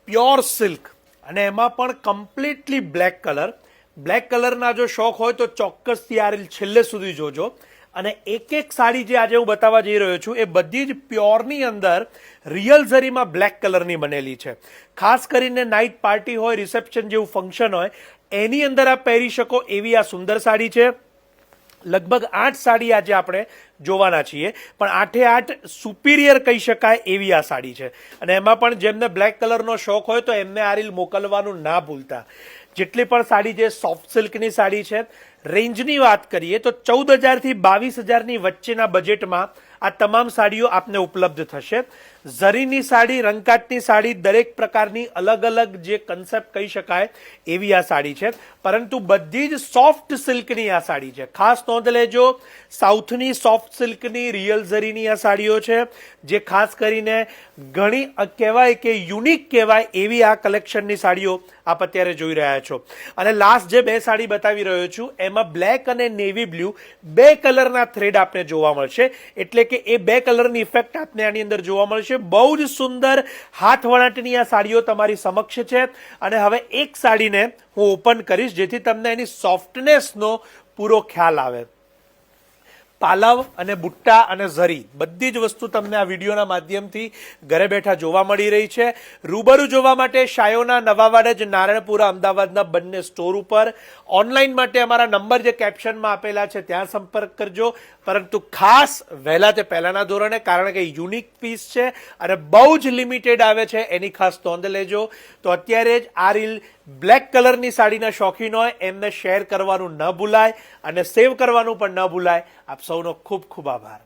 Pure silk અને એમાં પણ કમ્પ્લીટલી બ્લેક કલરના જો શોખ હોય તો ચોક્કસથી આ રીલ છેલ્લે સુધી જોજો. અને એક સાડી જે આજે હું બતાવવા જઈ રહ્યો છું એ બધી જ પ્યોરની અંદર રિયલ ઝરીમાં બ્લેક કલરની બનેલી છે. ખાસ કરીને નાઇટ પાર્ટી હોય, રિસેપ્શન જેવું ફંક્શન હોય એની અંદર આપ પહેરી શકો એવી આ સુંદર સાડી છે. લગભગ 8 સાડી આજે આપણે જોવાના છીએ, પણ 8 સુપિરિયર કહી શકાય એવી આ સાડી છે. અને એમાં પણ જેમને બ્લેક કલરનો શોખ હોય તો એમને આ રીલ મોકલવાનું ના ભૂલતા. જેટલી પણ સાડી જે સોફ્ટ સિલ્કની સાડી છે, રેન્જની વાત કરીએ તો 14,000 થી 22,000ની વચ્ચેના બજેટમાં આ તમામ સાડીઓ આપને ઉપલબ્ધ થશે. ઝરીની સાડી, રંગકાટની સાડી, દરેક પ્રકારની અલગ અલગ જે કન્સેપ્ટ કહી શકાય એવી આ સાડી છે, પરંતુ બધી જ સોફ્ટ સિલ્કની આ સાડી છે. ખાસ નોંધ લેજો, સાઉથની સોફ્ટ સિલ્કની રિયલ ઝરીની આ સાડીઓ છે, જે ખાસ કરીને ઘણી કહેવાય કે યુનિક કહેવાય એવી આ કલેક્શનની સાડીઓ આપ અત્યારે જોઈ રહ્યા છો. અને લાસ્ટ જે 2 સાડી બતાવી રહ્યો છું એમાં બ્લેક અને નેવી બ્લુ 2 કલરના થ્રેડ આપને જોવા મળશે, એટલે કે એ 2 કલરની ઇફેક્ટ આપને આની અંદર જોવા મળશે. બહુ જ સુંદર હાથ વણાટની આ સાડીઓ તમારી સમક્ષ છે. અને હવે એક સાડીને હું ઓપન કરીશ જેથી તમને એની સોફ્ટનેસનો પૂરો ખ્યાલ આવે. પાલવ અને બુટ્ટા અને ઝરી બધી જ વસ્તુ તમને આ વિડીયોના માધ્યમથી ઘરે બેઠા જોવા મળી રહી છે. રૂબરૂ જોવા માટે શાયોના નવાવાડ જ નારણપુરા અમદાવાદના બંને સ્ટોર ઉપર, ઓનલાઈન માટે અમારા નંબર જે કેપ્શનમાં આપેલા છે ત્યાં સંપર્ક કરજો. પરંતુ ખાસ વહેલા તે પહેલાના ધોરણે, કારણ કે યુનિક પીસ છે અને બહુ જ લિમિટેડ આવે છે એની ખાસ નોંધ લેજો. તો અત્યારે જ આ રીલ બ્લેક કલરની સાડીના શોખીન હોય એમને શેર કરવાનું ન ભૂલાય અને સેવ કરવાનું પણ ન ભૂલાય. આપ સૌનો ખૂબ ખૂબ આભાર.